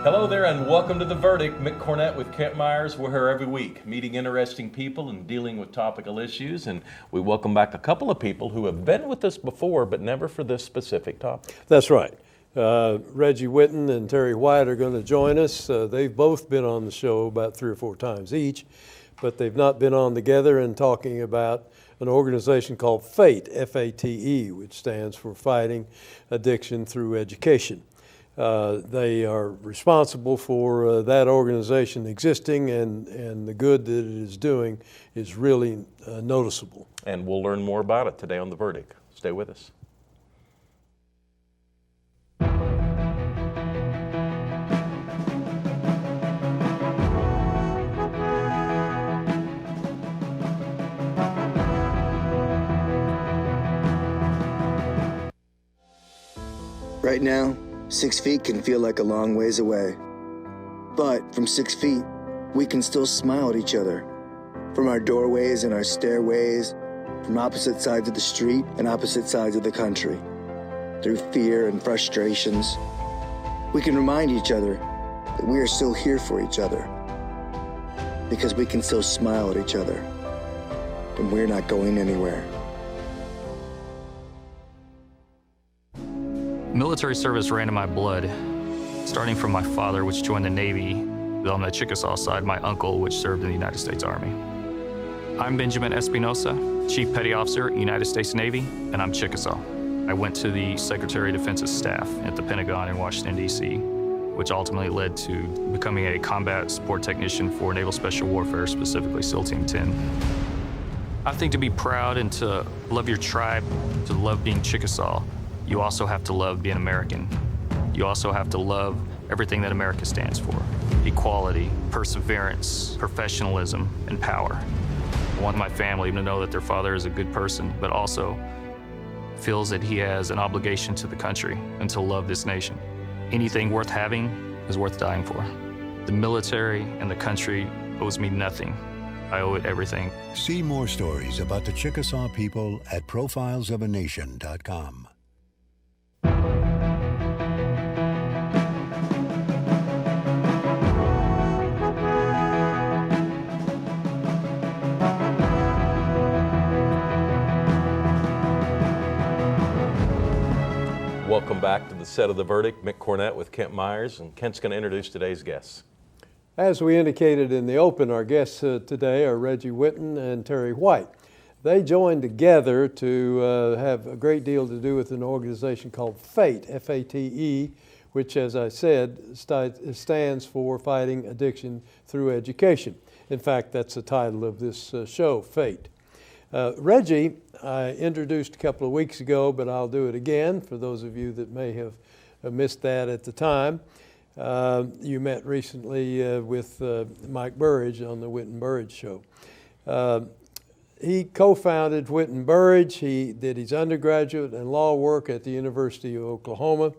Hello there and welcome to The Verdict. Mick Cornett with Meyers. We're here every week meeting interesting people and dealing with topical issues, and we welcome back a couple of people who have been with us before but never for this specific topic. That's right. Reggie Whitten and Terri White are going to join us. They've both been on the show about 3 or 4 times each, but they've not been on together and talking about an organization called FATE, F-A-T-E, which stands for Fighting Addiction Through Education. They are responsible for that organization existing, and the good that it is doing is really noticeable. And we'll learn more about it today on The Verdict. Stay with us. Right now, 6 feet can feel like a long ways away. But from 6 feet, we can still smile at each other. From our doorways and our stairways, from opposite sides of the street and opposite sides of the country. Through fear and frustrations, we can remind each other that we are still here for each other. Because we can still smile at each other. And we're not going anywhere. Military service ran in my blood, starting from my father, which joined the Navy, then on the Chickasaw side, my uncle, which served in the United States Army. I'm Benjamin Espinosa, Chief Petty Officer, United States Navy, and I'm Chickasaw. I went to the Secretary of Defense's staff at the Pentagon in Washington, D.C., which ultimately led to becoming a combat support technician for Naval Special Warfare, specifically SEAL Team 10. I think to be proud and to love your tribe, to love being Chickasaw, you also have to love being American. You also have to love everything that America stands for. Equality, perseverance, professionalism, and power. I want my family to know that their father is a good person, but also feels that he has an obligation to the country and to love this nation. Anything worth having is worth dying for. The military and the country owes me nothing. I owe it everything. See more stories about the Chickasaw people at profilesofanation.com. Welcome back to the set of The Verdict. Mick Cornett with Kent Meyers, and Kent's going to introduce today's guests. As we indicated in the open, our guests today are Reggie Whitten and Terri White. They joined together to have a great deal to do with an organization called FATE, F-A-T-E, which, as I said, stands for Fighting Addiction Through Education. In fact, that's the title of this show, FATE. Reggie, I introduced a couple of weeks ago, but I'll do it again for those of you that may have missed that at the time. You met recently with Mike Burridge on the Whitten Burridge show. He co-founded Whitten Burridge. He did his undergraduate and law work at the University of Oklahoma.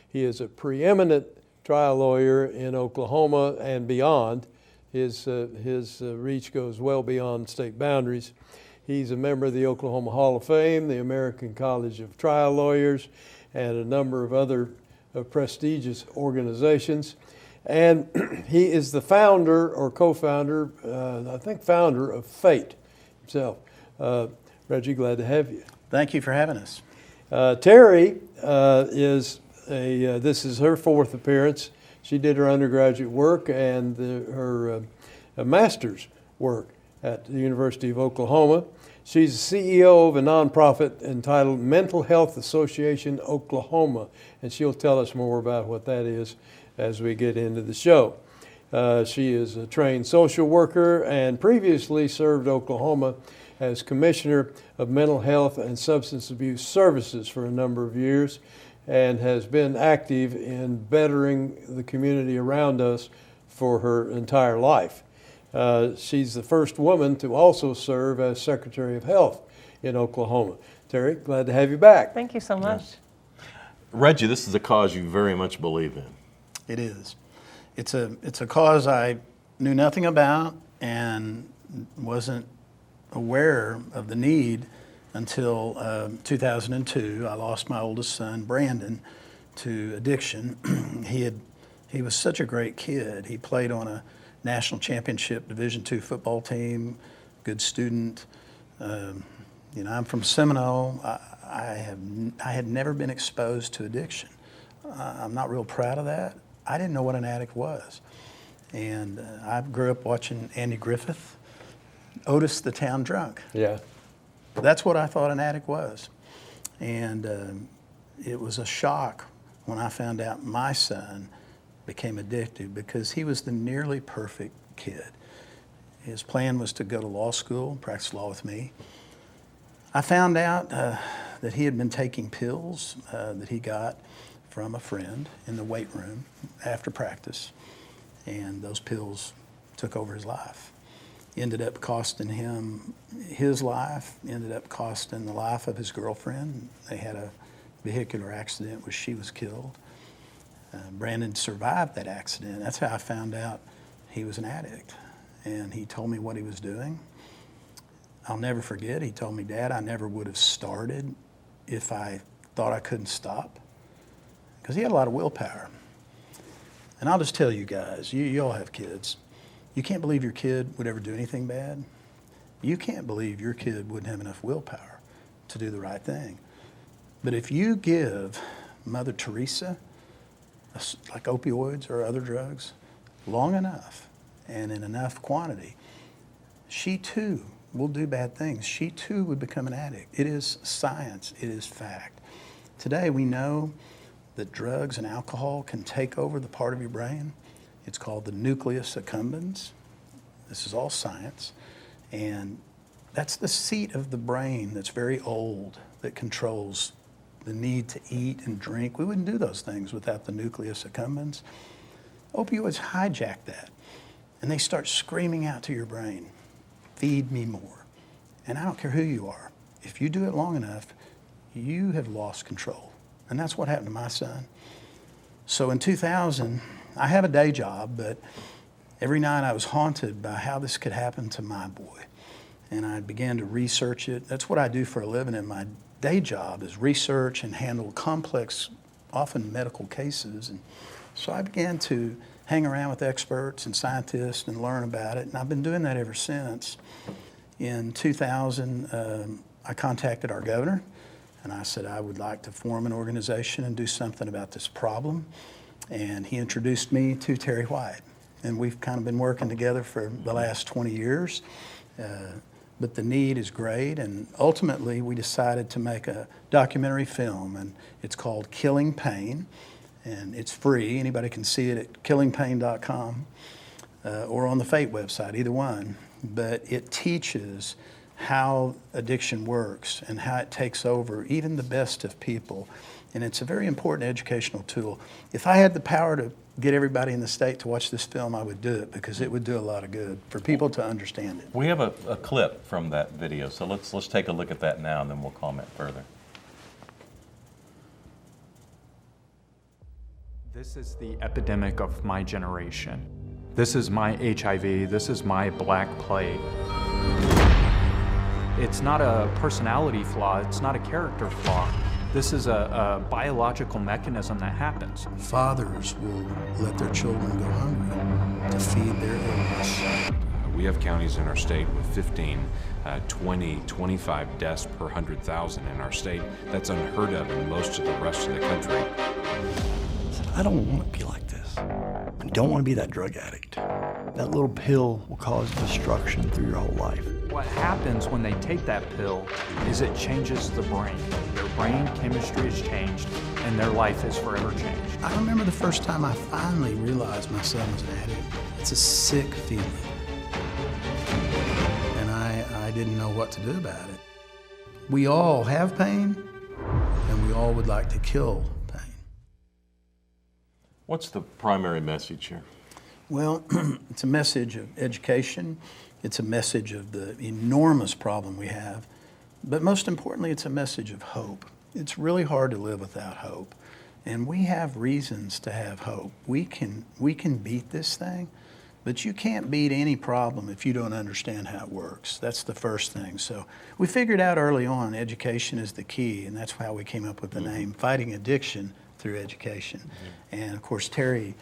He is a preeminent trial lawyer in Oklahoma and beyond. His reach goes well beyond state boundaries. He's a member of the Oklahoma Hall of Fame, the American College of Trial Lawyers, and a number of other prestigious organizations. And he is the founder or co-founder, I think founder of FATE himself. Reggie, glad to have you. Thank you for having us. Terri this is her 4th appearance. She did her undergraduate work and her master's work at the University of Oklahoma. She's the CEO of a nonprofit entitled Mental Health Association Oklahoma, and she'll tell us more about what that is as we get into the show. She is a trained social worker and previously served Oklahoma as Commissioner of Mental Health and Substance Abuse Services for a number of years, and has been active in bettering the community around us for her entire life. She's the first woman to also serve as Secretary of Health in Oklahoma. Terri, glad to have you back. Thank you so much. Yes. Reggie, this is a cause you very much believe in. It is. It's a cause I knew nothing about and wasn't aware of the need until 2002. I lost my oldest son, Brandon, to addiction. He had He was such a great kid. He played on a national championship Division II football team, good student. You know, I'm from Seminole. I had never been exposed to addiction. I'm not real proud of that. I didn't know what an addict was. And I grew up watching Andy Griffith, Otis the Town Drunk. Yeah. That's what I thought an addict was. And it was a shock when I found out my son became addicted, because he was the nearly perfect kid. His plan was to go to law school, practice law with me. I found out that he had been taking pills that he got from a friend in the weight room after practice, and those pills took over his life. Ended up costing him his life, ended up costing the life of his girlfriend. They had a vehicular accident where she was killed. Brandon survived that accident. That's how I found out he was an addict. And he told me what he was doing. I'll never forget, he told me, "Dad, I never would have started if I thought I couldn't stop." Because he had a lot of willpower. And I'll just tell you guys, you all have kids. You can't believe your kid would ever do anything bad. You can't believe your kid wouldn't have enough willpower to do the right thing. But if you give Mother Teresa, like opioids or other drugs, long enough and in enough quantity, she too will do bad things. She too would become an addict. It is science. It is fact. Today we know that drugs and alcohol can take over the part of your brain. It's called the nucleus accumbens. This is all science. And that's the seat of the brain that's very old, that controls the need to eat and drink. We wouldn't do those things without the nucleus accumbens. Opioids hijack that, and they start screaming out to your brain, "Feed me more." And I don't care who you are. If you do it long enough, you have lost control. And that's what happened to my son. So in 2000, I have a day job, but every night I was haunted by how this could happen to my boy. And I began to research it. That's what I do for a living in my day job, is research and handle complex, often medical cases. And so I began to hang around with experts and scientists and learn about it. And I've been doing that ever since. In 2000, I contacted our governor, and I said I would like to form an organization and do something about this problem. And he introduced me to Terri White. And we've kind of been working together for the last 20 years. But the need is great, and ultimately we decided to make a documentary film, and it's called Killing Pain, and it's free. Anybody can see it at killingpain.com or on the Fate website, either one. But it teaches how addiction works and how it takes over even the best of people, and it's a very important educational tool. If I had the power to get everybody in the state to watch this film, I would do it, because it would do a lot of good for people to understand it. We have a clip from that video, so let's take a look at that now, and then we'll comment further. This is the epidemic of my generation. This is my HIV. This is my Black Plague. It's not a personality flaw. It's not a character flaw. This is a biological mechanism that happens. Fathers will let their children go hungry to feed their illness. We have counties in our state with 15, 20, 25 deaths per 100,000 in our state. That's unheard of in most of the rest of the country. I don't want to be like this. I don't want to be that drug addict. That little pill will cause destruction through your whole life. What happens when they take that pill is it changes the brain. Their brain chemistry is changed, and their life is forever changed. I remember the first time I finally realized my son was an addict. It's a sick feeling. And I didn't know what to do about it. We all have pain, and we all would like to kill pain. What's the primary message here? Well, it's a message of education. It's a message of the enormous problem we have. But most importantly, it's a message of hope. It's really hard to live without hope. And we have reasons to have hope. We can beat this thing, but you can't beat any problem if you don't understand how it works. That's the first thing. So we figured out early on education is the key, and that's how we came up with the name, Fighting Addiction Through Education. And of course, Terri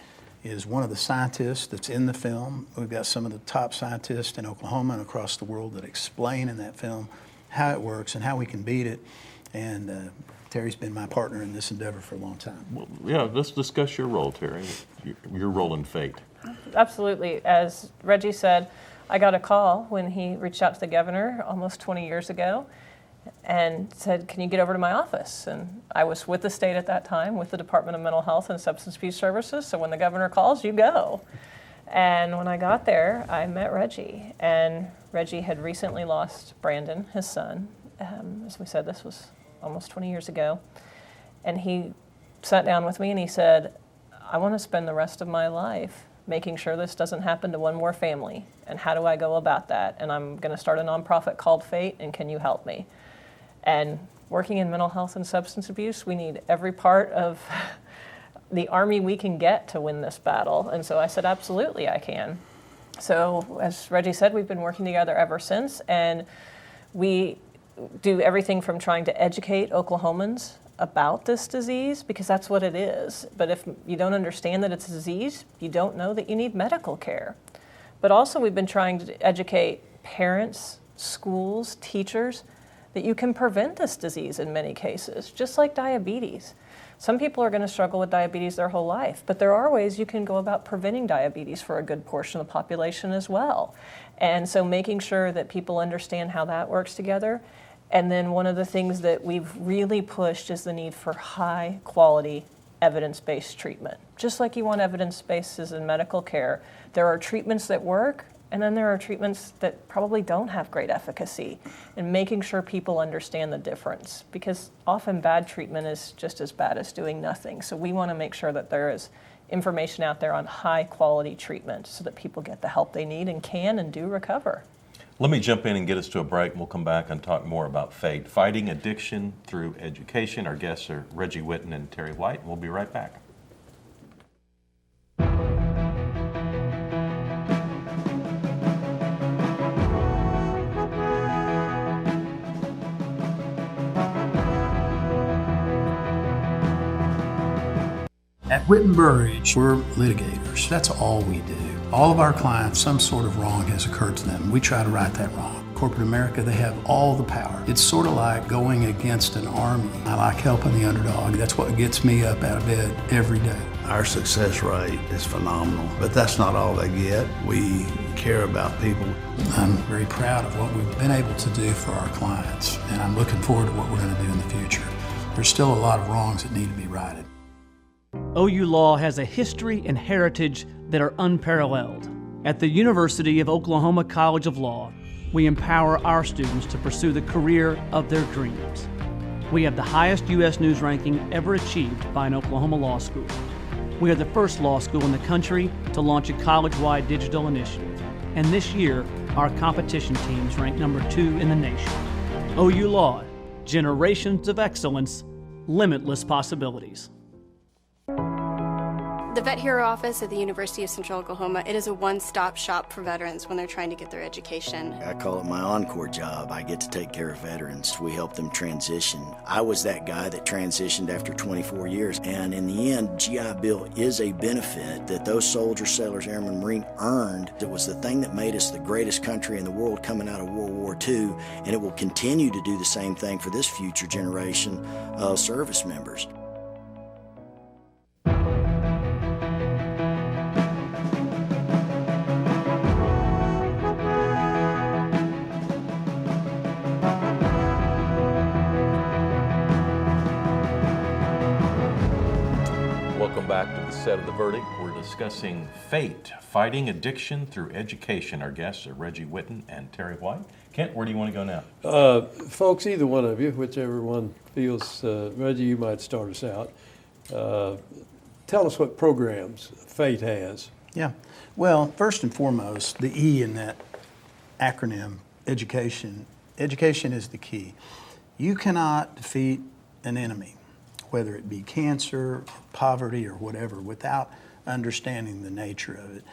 is one of the scientists that's in the film. We've got some of the top scientists in Oklahoma and across the world that explain in that film how it works and how we can beat it. And Terry's been my partner in this endeavor for a long time. Well, yeah, let's discuss your role, Terry, your role in Fate. Absolutely. As Reggie said, I got a call when he reached out to the governor almost 20 years ago and said, can you get over to my office? And I was with the state at that time, with the Department of Mental Health and Substance Abuse Services, so when the governor calls, you go. And when I got there, I met Reggie, and Reggie had recently lost Brandon, his son. As we said, this was almost 20 years ago. And he sat down with me and he said, I want to spend the rest of my life making sure this doesn't happen to one more family. And how do I go about that? And I'm going to start a nonprofit called Fate, and can you help me? And working in mental health and substance abuse, we need every part of the army we can get to win this battle. And so I said, absolutely, I can. So as Reggie said, we've been working together ever since, and we do everything from trying to educate Oklahomans about this disease, because that's what it is. But if you don't understand that it's a disease, you don't know that you need medical care. But also we've been trying to educate parents, schools, teachers, that you can prevent this disease in many cases, just like diabetes. Some people are going to struggle with diabetes their whole life, but there are ways you can go about preventing diabetes for a good portion of the population as well. And so making sure that people understand how that works together. And then one of the things that we've really pushed is the need for high quality evidence-based treatment. Just like you want evidence-based in medical care, there are treatments that work, and then there are treatments that probably don't have great efficacy, and making sure people understand the difference, because often bad treatment is just as bad as doing nothing. So we want to make sure that there is information out there on high quality treatment so that people get the help they need and can and do recover. Let me jump in and get us to a break, and we'll come back and talk more about Fate, fighting addiction through education. Our guests are Reggie Whitten and Terri White, and we'll be right back. At Whitten Burridge, we're litigators. That's all we do. All of our clients, some sort of wrong has occurred to them. We try to right that wrong. Corporate America, they have all the power. It's sort of like going against an army. I like helping the underdog. That's what gets me up out of bed every day. Our success rate is phenomenal, but that's not all they get. We care about people. I'm very proud of what we've been able to do for our clients, and I'm looking forward to what we're going to do in the future. There's still a lot of wrongs that need to be righted. OU Law has a history and heritage that are unparalleled. At the University of Oklahoma College of Law, we empower our students to pursue the career of their dreams. We have the highest U.S. News ranking ever achieved by an Oklahoma law school. We are the first law school in the country to launch a college-wide digital initiative. And this year, our competition teams rank #2 in the nation. OU Law, generations of excellence, limitless possibilities. The Vet Hero office at the University of Central Oklahoma, it is a one-stop shop for veterans when they're trying to get their education. I call it my encore job. I get to take care of veterans. We help them transition. I was that guy that transitioned after 24 years, and in the end, GI Bill is a benefit that those soldiers, sailors, airmen, Marine earned. It was the thing that made us the greatest country in the world coming out of World War II, and it will continue to do the same thing for this future generation of service members. Welcome back to the set of the verdict. We're discussing Fate, fighting addiction through education. Our guests are Reggie Whitten and Terri White. Kent, where do you want to go now? Folks, either one of you, whichever one feels. Reggie, you might start us out. Tell us what programs Fate has. Yeah. Well, first and foremost, the E in that acronym, education. Education is the key. You cannot defeat an enemy, whether it be cancer, poverty, or whatever, without understanding the nature of it.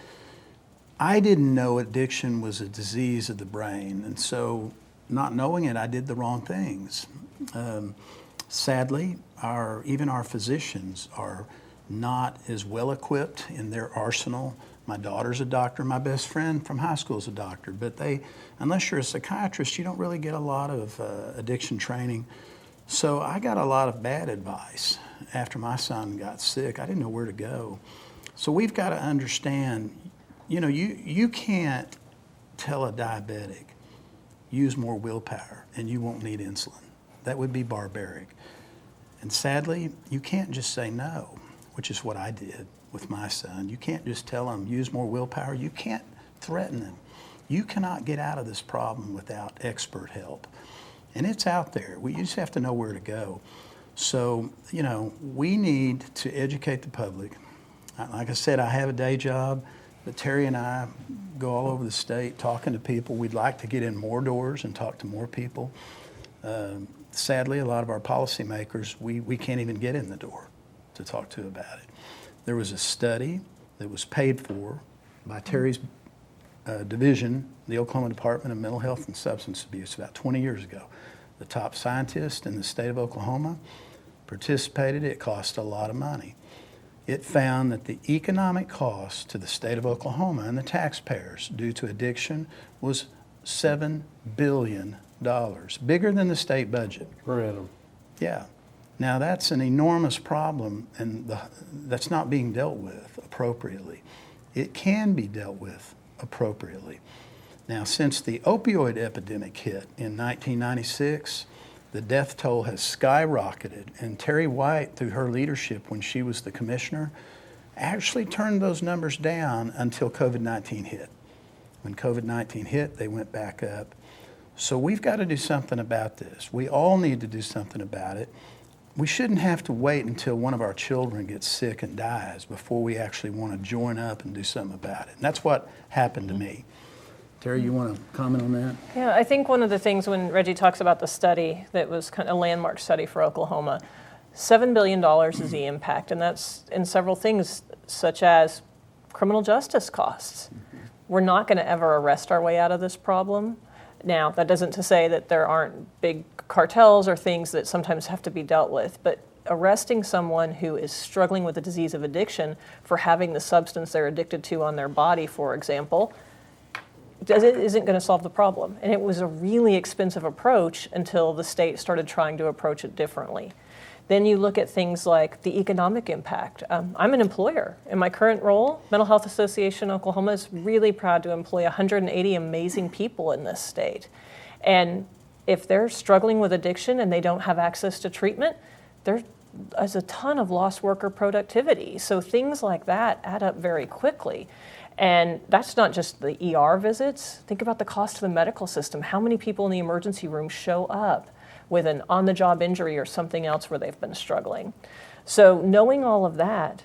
I didn't know addiction was a disease of the brain, and so not knowing it, I did the wrong things. Sadly, even our physicians are not as well equipped in their arsenal. My daughter's a doctor, my best friend from high school is a doctor, but unless you're a psychiatrist, you don't really get a lot of addiction training. So I got a lot of bad advice after my son got sick. I didn't know where to go. So we've got to understand, you can't tell a diabetic, use more willpower and you won't need insulin. That would be barbaric. And sadly, you can't just say no, which is what I did with my son. You can't just tell him, use more willpower. You can't threaten him. You cannot get out of this problem without expert help. And it's out there. You just have to know where to go. So, we need to educate the public. Like I said, I have a day job, but Terry and I go all over the state talking to people. We'd like to get in more doors and talk to more people. Sadly, a lot of our policymakers, we can't even get in the door to talk to about it. There was a study that was paid for by Terry's division, the Oklahoma Department of Mental Health and Substance Abuse, about 20 years ago. The top scientist in the state of Oklahoma participated. It cost a lot of money. It found that the economic cost to the state of Oklahoma and the taxpayers due to addiction was $7 billion, bigger than the state budget. Random. Yeah. Now that's an enormous problem, and that's not being dealt with appropriately. It can be dealt with appropriately. Now, since the opioid epidemic hit in 1996, the death toll has skyrocketed, and Terri White, through her leadership when she was the commissioner, actually turned those numbers down until COVID-19 hit. When COVID-19 hit, they went back up. So we've got to do something about this. We all need to do something about it. We shouldn't have to wait until one of our children gets sick and dies before we actually want to join up and do something about it. And that's what happened to me. Terry, you want to comment on that? Yeah, I think one of the things when Reggie talks about the study that was kind of a landmark study for Oklahoma, $7 billion is the impact, and that's in several things such as criminal justice costs. We're not going to ever arrest our way out of this problem. Now, that doesn't to say that there aren't big cartels or things that sometimes have to be dealt with, but arresting someone who is struggling with the disease of addiction for having the substance they're addicted to on their body, for example, isn't going to solve the problem. And it was a really expensive approach until the state started trying to approach it differently. Then you look at things like the economic impact. I'm an employer. In my current role, Mental Health Association Oklahoma is really proud to employ 180 amazing people in this state. And if they're struggling with addiction and they don't have access to treatment, there's a ton of lost worker productivity. So things like that add up very quickly. And that's not just the ER visits. Think about the cost to the medical system. How many people in the emergency room show up with an on-the-job injury or something else where they've been struggling? So knowing all of that,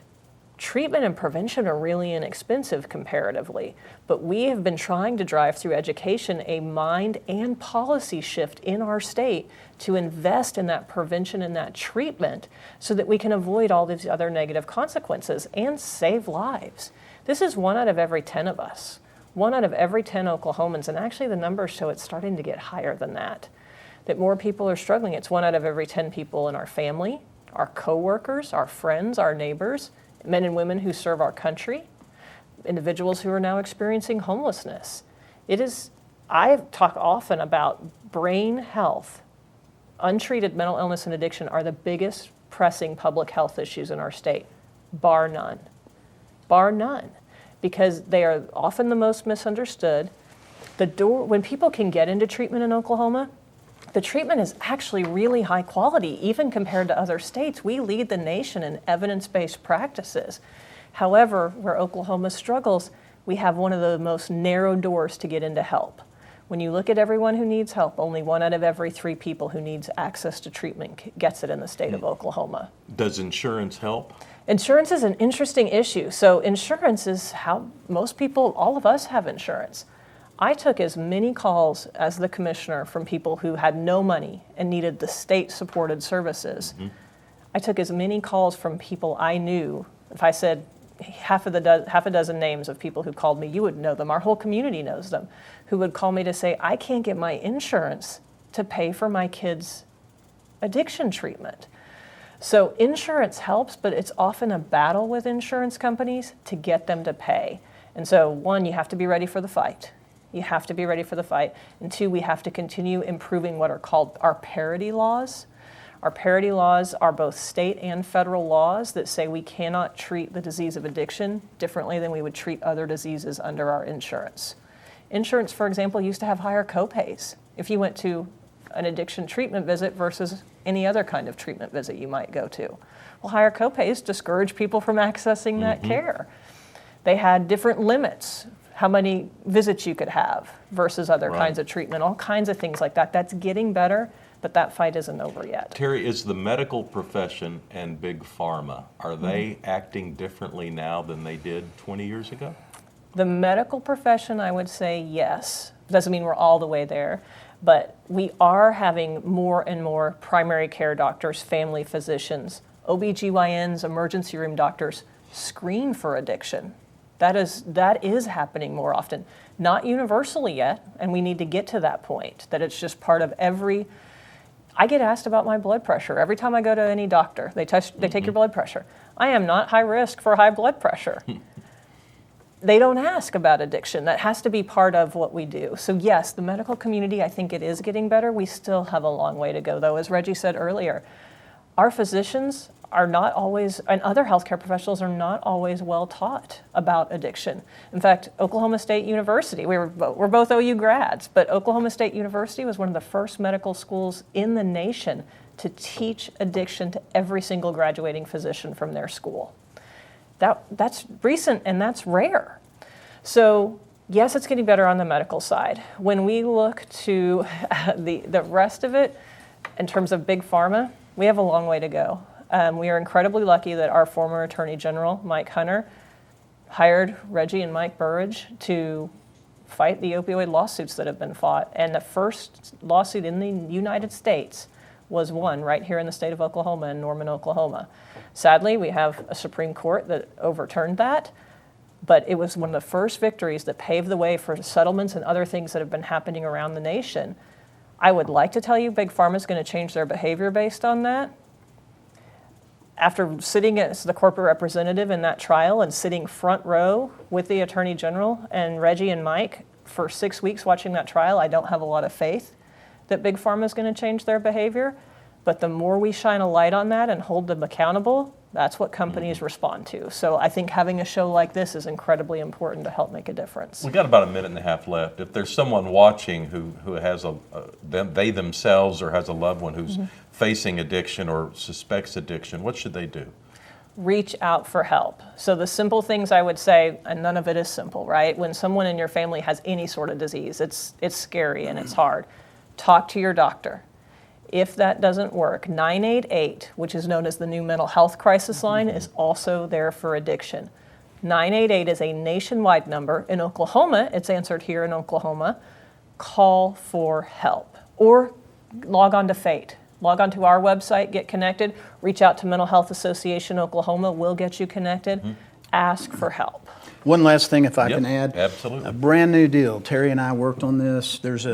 treatment and prevention are really inexpensive comparatively, but we have been trying to drive through education a mind and policy shift in our state to invest in that prevention and that treatment so that we can avoid all these other negative consequences and save lives. This is 1 out of every 10 of us, 1 out of every 10 Oklahomans, and actually the numbers show it's starting to get higher than that more people are struggling. It's 1 out of every 10 people in our family, our coworkers, our friends, our neighbors, men and women who serve our country, individuals who are now experiencing homelessness. I talk often about brain health. Untreated mental illness and addiction are the biggest pressing public health issues in our state, bar none. Bar none, because they are often the most misunderstood. When people can get into treatment in Oklahoma, the treatment is actually really high quality, even compared to other states. We lead the nation in evidence-based practices. However, where Oklahoma struggles, we have one of the most narrow doors to get into help. When you look at everyone who needs help, only 1 out of every 3 people who needs access to treatment gets it in the state of Oklahoma. Does insurance help? Insurance is an interesting issue. So insurance is how most people, all of us have insurance. I took as many calls as the commissioner from people who had no money and needed the state-supported services. Mm-hmm. I took as many calls from people I knew. If I said half a dozen names of people who called me, you would know them. Our whole community knows them, who would call me to say, I can't get my insurance to pay for my kids' addiction treatment. So insurance helps, but it's often a battle with insurance companies to get them to pay. And so one, you have to be ready for the fight. You have to be ready for the fight. And two, we have to continue improving what are called our parity laws. Our parity laws are both state and federal laws that say we cannot treat the disease of addiction differently than we would treat other diseases under our insurance. Insurance, for example, used to have higher copays if you went to an addiction treatment visit versus any other kind of treatment visit you might go to. Well, higher copays discourage people from accessing that care. They had different limits, how many visits you could have versus other kinds of treatment, all kinds of things like that. That's getting better, but that fight isn't over yet. Terri, is the medical profession and Big Pharma, are they acting differently now than they did 20 years ago? The medical profession, I would say yes. Doesn't mean we're all the way there, but we are having more and more primary care doctors, family physicians, OBGYNs, emergency room doctors screen for addiction. That is happening more often. Not universally yet, and we need to get to that point, that it's just part of every... I get asked about my blood pressure. Every time I go to any doctor, they take your blood pressure. I am not high risk for high blood pressure. They don't ask about addiction. That has to be part of what we do. So yes, the medical community, I think it is getting better. We still have a long way to go, though. As Reggie said earlier, our physicians are not always, and other healthcare professionals are not always well taught about addiction. In fact, Oklahoma State University, we're both OU grads, but Oklahoma State University was one of the first medical schools in the nation to teach addiction to every single graduating physician from their school. That's recent and that's rare. So yes, it's getting better on the medical side. When we look to the rest of it, in terms of Big Pharma, we have a long way to go. We are incredibly lucky that our former Attorney General, Mike Hunter, hired Reggie and Mike Burridge to fight the opioid lawsuits that have been fought. And the first lawsuit in the United States was won right here in the state of Oklahoma, in Norman, Oklahoma. Sadly, we have a Supreme Court that overturned that, but it was one of the first victories that paved the way for settlements and other things that have been happening around the nation. I would like to tell you Big Pharma is going to change their behavior based on that. After sitting as the corporate representative in that trial and sitting front row with the Attorney General and Reggie and Mike for 6 weeks watching that trial, I don't have a lot of faith that Big Pharma is going to change their behavior. But the more we shine a light on that and hold them accountable, that's what companies respond to. So I think having a show like this is incredibly important to help make a difference. We've got about a minute and a half left. If there's someone watching who has they themselves or has a loved one who's facing addiction or suspects addiction, what should they do? Reach out for help. So the simple things I would say, and none of it is simple, right? When someone in your family has any sort of disease, it's scary and it's hard. Talk to your doctor. If that doesn't work, 988, which is known as the new mental health crisis line, is also there for addiction. 988 is a nationwide number. In Oklahoma, it's answered here in Oklahoma. Call for help. Or log on to FATE. Log on to our website, get connected. Reach out to Mental Health Association Oklahoma. We'll get you connected. Ask for help. One last thing, if I can add. Absolutely. A brand new deal. Terri and I worked on this. There's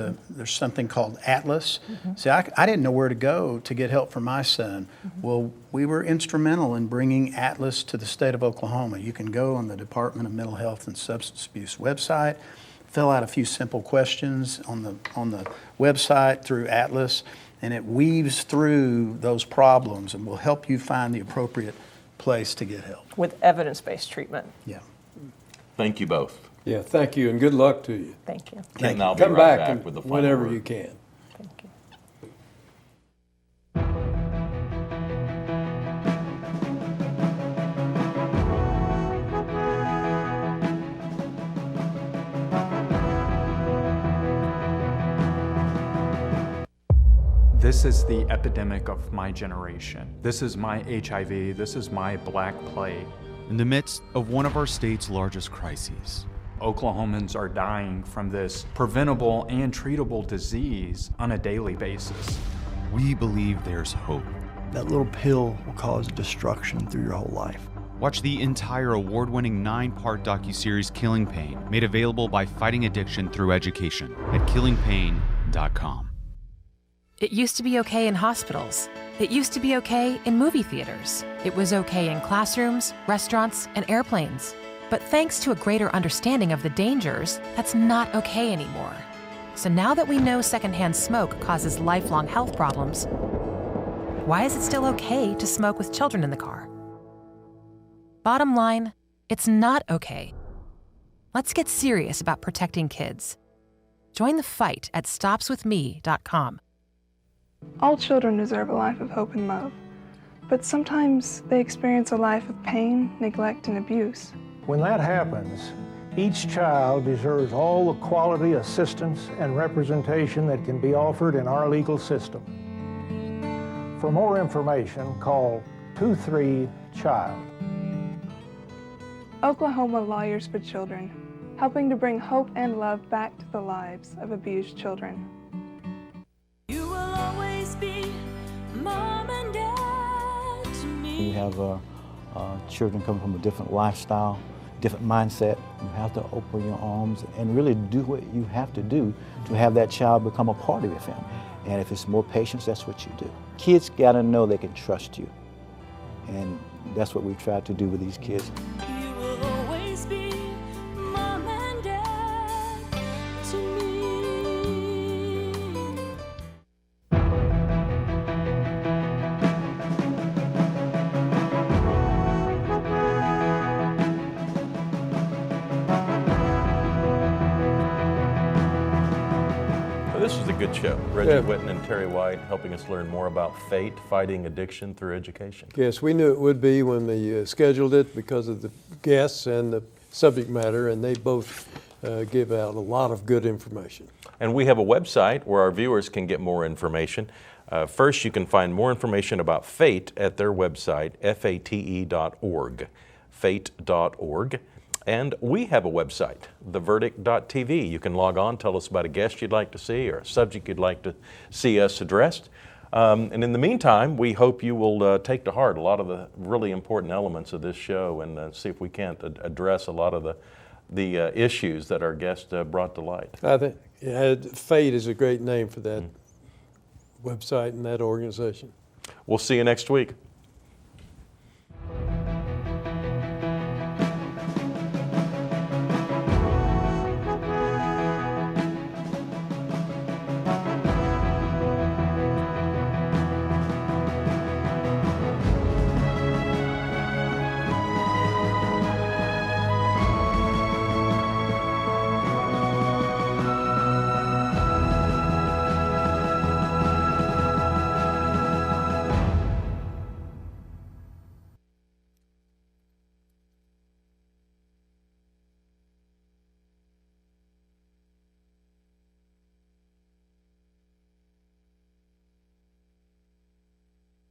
something called Atlas. See, I didn't know where to go to get help for my son. Well, we were instrumental in bringing Atlas to the state of Oklahoma. You can go on the Department of Mental Health and Substance Abuse website, fill out a few simple questions on the website through Atlas, and it weaves through those problems and will help you find the appropriate place to get help. With evidence-based treatment. Yeah. Thank you both. Yeah, thank you, and good luck to you. Thank you. And I'll be Come right back with the final whenever word. you can. Thank you. This is the epidemic of my generation. This is my HIV. This is my Black Plague. In the midst of one of our state's largest crises, Oklahomans are dying from this preventable and treatable disease on a daily basis. we believe there's hope. That little pill will cause destruction through your whole life. Watch the entire award-winning 9-part docuseries Killing Pain, made available by Fighting Addiction Through Education at killingpain.com. It used to be okay in hospitals. It used to be okay in movie theaters. It was okay in classrooms, restaurants, and airplanes. But thanks to a greater understanding of the dangers, that's not okay anymore. So now that we know secondhand smoke causes lifelong health problems, why is it still okay to smoke with children in the car? Bottom line, it's not okay. Let's get serious about protecting kids. Join the fight at stopswithme.com. All children deserve a life of hope and love, but sometimes they experience a life of pain, neglect, and abuse. When that happens, each child deserves all the quality assistance and representation that can be offered in our legal system. For more information, call 23-CHILD. Oklahoma Lawyers for Children, helping to bring hope and love back to the lives of abused children. You will always be mom and dad to me. You have children coming from a different lifestyle, different mindset. You have to open your arms and really do what you have to do to have that child become a part of your family. And if it's more patience, that's what you do. Kids gotta know they can trust you. And that's what we try to do with these kids. You will always be mom and dad to me. This is a good show. Reggie Whitten and Terri White helping us learn more about fate, fighting addiction through education. Yes, we knew it would be when they scheduled it because of the guests and the subject matter, and they both give out a lot of good information. And we have a website where our viewers can get more information. First, you can find more information about fate at their website, fate.org, fate.org. And we have a website, theverdict.tv. You can log on, tell us about a guest you'd like to see or a subject you'd like to see us addressed. And in the meantime, we hope you will take to heart a lot of the really important elements of this show and see if we can't address a lot of the issues that our guest brought to light. I think FATE is a great name for that website and that organization. We'll see you next week.